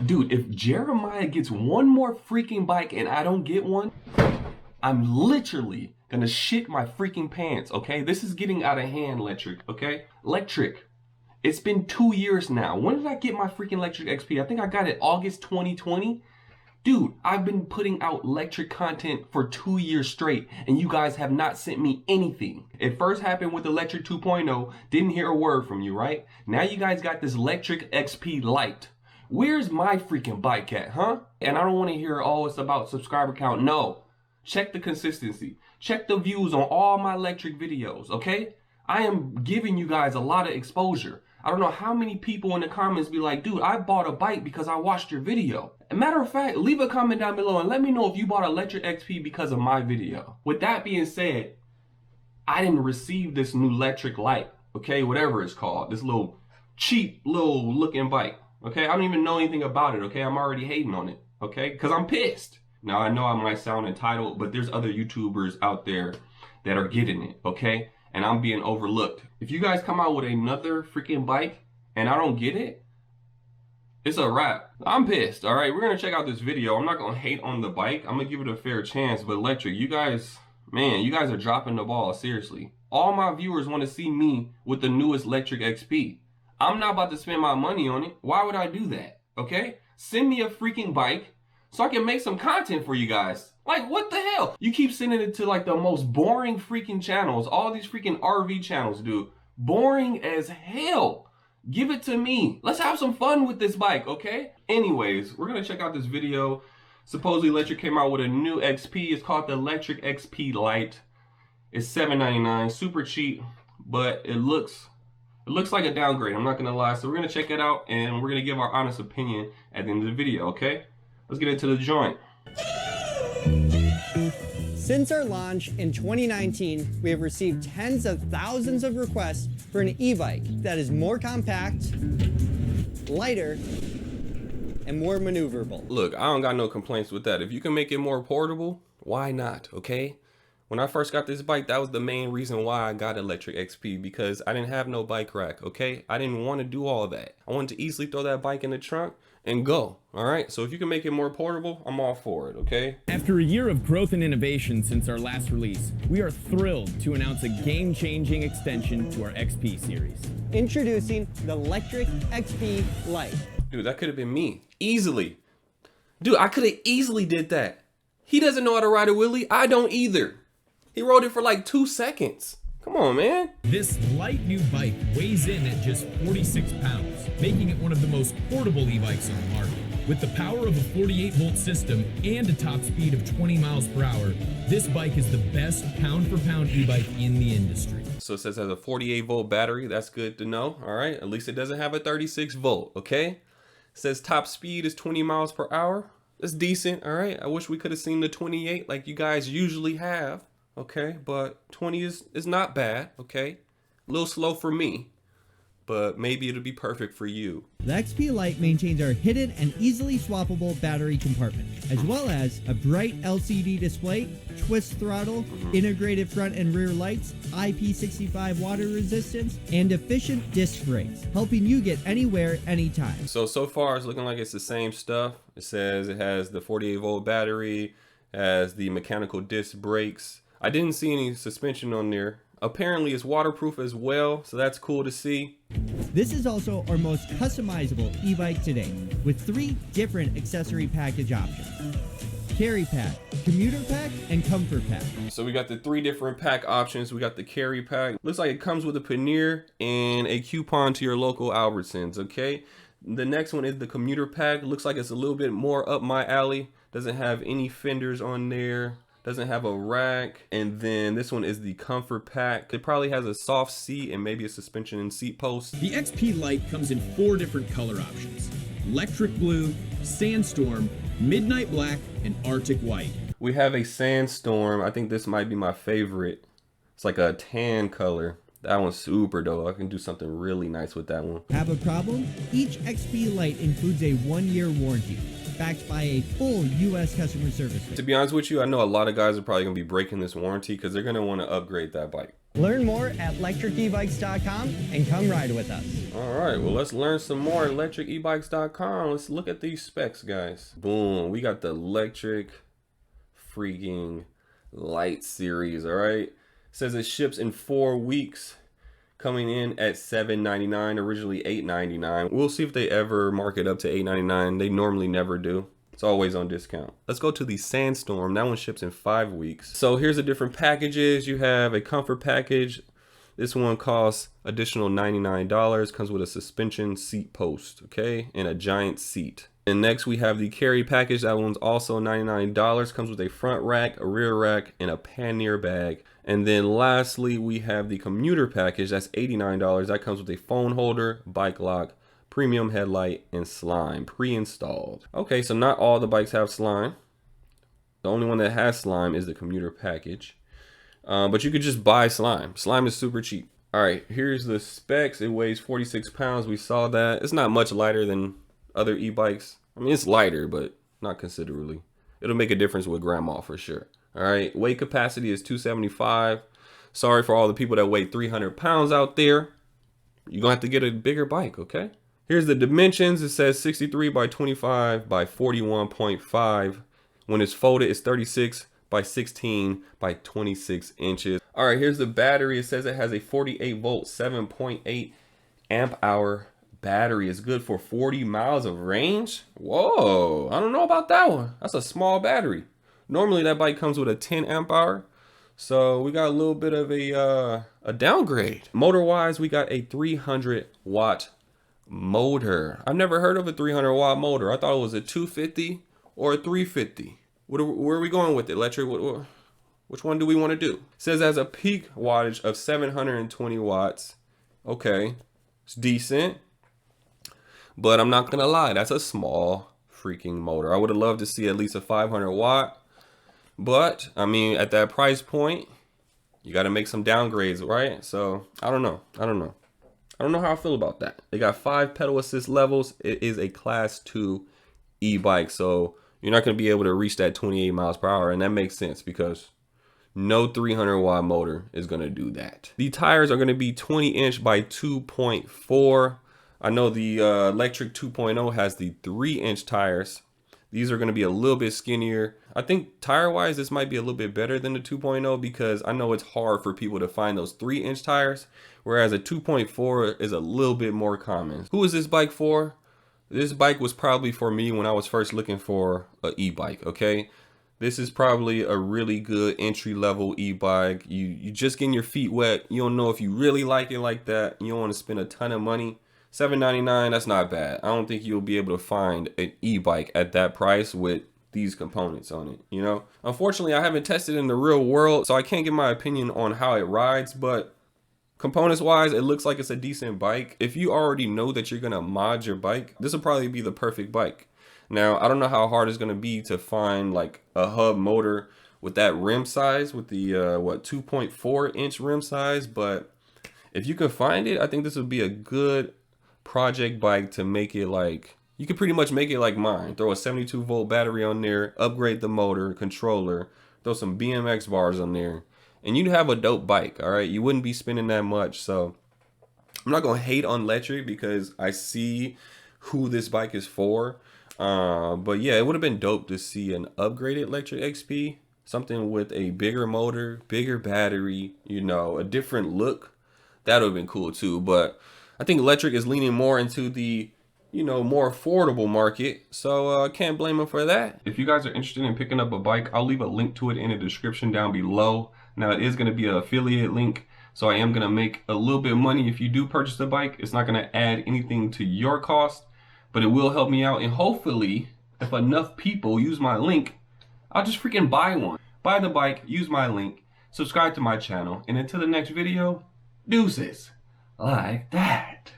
Dude, if Jeremiah gets one more freaking bike and I don't get one, I'm literally gonna shit my freaking pants, okay? This is getting out of hand, Lectric, okay? Lectric, it's been 2 years now. When did I get my freaking Lectric XP? I think I got it August 2020. Dude, I've been putting out Lectric content for 2 years straight, and you guys have not sent me anything. It first happened with the Lectric 2.0, didn't hear a word from you, right? Now you guys got this Lectric XP Lite. Where's my freaking bike at, huh? And I don't want to hear, oh, it's about subscriber count. No. Check the consistency. Check the views on all my Lectric videos, okay? I am giving you guys a lot of exposure. I don't know how many people in the comments be like, dude, I bought a bike because I watched your video. As a matter of fact, leave a comment down below and let me know if you bought a Lectric XP because of my video. With that being said, I didn't receive this new Lectric Lite, okay? Whatever it's called. This little cheap little looking bike, okay? I don't even know anything about it, okay? I'm already hating on it, okay? Because I'm pissed. Now, I know I might sound entitled, but there's other YouTubers out there that are getting it, okay? And I'm being overlooked. If you guys come out with another freaking bike and I don't get it, it's a wrap. I'm pissed, all right? We're gonna check out this video. I'm not gonna hate on the bike. I'm gonna give it a fair chance, but Lectric, you guys, man, you guys are dropping the ball, seriously. All my viewers wanna see me with the newest Lectric XP. I'm not about to spend my money on it. Why would I do that, okay? Send me a freaking bike so I can make some content for you guys. Like, what the hell? You keep sending it to like the most boring freaking channels. All these freaking RV channels, dude. Boring as hell. Give it to me. Let's have some fun with this bike, okay? Anyways, we're gonna check out this video. Supposedly Lectric came out with a new XP. It's called the Lectric XP Lite. It's $7.99, super cheap, but it looks like a downgrade, I'm not gonna lie. So we're gonna check it out and we're gonna give our honest opinion at the end of the video, okay? Let's get into the joint. Since our launch in 2019, we have received tens of thousands of requests for an e-bike that is more compact, lighter, and more maneuverable. Look, I don't got no complaints with that. If you can make it more portable, why not, okay? When I first got this bike, that was the main reason why I got Lectric XP, because I didn't have no bike rack, okay? I didn't want to do all that. I wanted to easily throw that bike in the trunk and go, all right? So if you can make it more portable, I'm all for it, okay? After a year of growth and innovation since our last release, we are thrilled to announce a game-changing extension to our XP series. Introducing the Lectric XP Lite. Dude, that could have been me, easily. Dude, I could have easily did that. He doesn't know how to ride a wheelie, I don't either. He rode it for like 2 seconds. Come on, man. This light new bike weighs in at just 46 pounds, making it one of the most portable e-bikes on the market. With the power of a 48-volt system and a top speed of 20 miles per hour, this bike is the best pound-for-pound e-bike in the industry. So it says it has a 48-volt battery. That's good to know, all right? At least it doesn't have a 36-volt, okay? It says top speed is 20 miles per hour. That's decent, all right? I wish we could have seen the 28 like you guys usually have. Okay, but 20 is not bad, okay? A little slow for me, but maybe it'll be perfect for you. The XP Lite maintains our hidden and easily swappable battery compartment, as well as a bright LCD display, twist throttle, integrated front and rear lights, IP65 water resistance, and efficient disc brakes, helping you get anywhere, anytime. So far it's looking like it's the same stuff. It says it has the 48-volt battery, has the mechanical disc brakes. I didn't see any suspension on there. Apparently it's waterproof as well, so that's cool to see. This is also our most customizable e-bike today, with 3 different accessory package options: Carry Pack, Commuter Pack, and Comfort Pack. So we got the 3 different pack options. We got the Carry Pack. Looks like it comes with a pannier and a coupon to your local Albertsons, okay? The next one is the Commuter Pack. Looks like it's a little bit more up my alley. Doesn't have any fenders on there. Doesn't have a rack. And then this one is the Comfort Pack. It probably has a soft seat and maybe a suspension and seat post. The XP Lite comes in 4 different color options: Lectric Blue, Sandstorm, Midnight Black, and Arctic White. We have a Sandstorm. I think this might be my favorite. It's like a tan color. That one's super dope. I can do something really nice with that one. Have a problem? Each XP Lite includes a 1-year warranty. backed by a full U.S. customer service. To be honest with you, I know a lot of guys are probably going to be breaking this warranty because they're going to want to upgrade that bike. Learn more at lectricebikes.com and come ride with us. All right, well, let's learn some more at lectricebikes.com. Let's look at these specs, guys. Boom, we got the Lectric freaking Lite series, all right? It says it ships in 4 weeks, coming in at $7.99, originally $8.99. We'll see if they ever mark it up to $8.99. They normally never do. It's always on discount. Let's go to the Sandstorm. That one ships in 5 weeks. So here's the different packages. You have a comfort package. This one costs additional $99. Comes with a suspension seat post, okay, and a giant seat. And next we have the carry package. That one's also $99. Comes with a front rack, a rear rack, and a pannier bag. And then lastly, we have the commuter package. That's $89. That comes with a phone holder, bike lock, premium headlight, and slime pre-installed. Okay, so not all the bikes have slime. The only one that has slime is the commuter package. But you could just buy slime. Slime is super cheap. All right, here's the specs. It weighs 46 pounds. We saw that. It's not much lighter than other e-bikes. I mean, it's lighter, but not considerably. It'll make a difference with grandma for sure. All right, weight capacity is 275. Sorry for all the people that weigh 300 pounds out there. You're gonna have to get a bigger bike, okay? Here's the dimensions. It says 63 by 25 by 41.5. When it's folded, it's 36 by 16 by 26 inches. All right, here's the battery. It says it has a 48 volt, 7.8 amp hour battery. It's good for 40 miles of range. Whoa, I don't know about that one. That's a small battery. Normally that bike comes with a 10 amp hour. So we got a little bit of a downgrade. Motor wise, we got a 300 watt motor. I've never heard of a 300 watt motor. I thought it was a 250 or a 350. Where are we going with it, Lectric? Which one do we want to do? It says it has a peak wattage of 720 watts. Okay, it's decent. But I'm not gonna lie, that's a small freaking motor. I would have loved to see at least a 500 watt. But I mean, at that price point, you got to make some downgrades, right? So I don't know how I feel about that. They got 5 pedal assist levels. It is a class 2 e-bike, so you're not going to be able to reach that 28 miles per hour, and that makes sense because no 300 watt motor is going to do that. The tires are going to be 20 inch by 2.4. I know the Lectric 2.0 has the 3 inch tires. These are going to be a little bit skinnier. I think tire-wise, this might be a little bit better than the 2.0 because I know it's hard for people to find those 3 inch tires, whereas a 2.4 is a little bit more common. Who is this bike for? This bike was probably for me when I was first looking for an e-bike, okay? This is probably a really good entry-level e-bike. You just getting your feet wet. You don't know if you really like it like that. You don't want to spend a ton of money. $7.99, that's not bad. I don't think you'll be able to find an e-bike at that price with these components on it, you know? Unfortunately, I haven't tested in the real world, so I can't give my opinion on how it rides, but components-wise, it looks like it's a decent bike. If you already know that you're gonna mod your bike, this will probably be the perfect bike. Now, I don't know how hard it's gonna be to find like a hub motor with that rim size, with the 2.4 inch rim size, but if you can find it, I think this would be a good project bike to make it like, you can pretty much make it like mine. Throw a 72 volt battery on there, upgrade the motor, controller, throw some BMX bars on there, and you'd have a dope bike, all right? You wouldn't be spending that much. So I'm not gonna hate on Lectric because I see who this bike is for. But yeah, it would have been dope to see an upgraded Lectric XP, something with a bigger motor, bigger battery, you know, a different look. That would have been cool too. But I think Lectric is leaning more into the, you know, more affordable market, so can't blame them for that. If you guys are interested in picking up a bike, I'll leave a link to it in the description down below. Now it is going to be an affiliate link, so I am going to make a little bit of money if you do purchase the bike. It's not going to add anything to your cost, but it will help me out, and hopefully if enough people use my link, I'll just freaking buy one. Buy the bike, use my link, subscribe to my channel, and until the next video, deuces. Like that.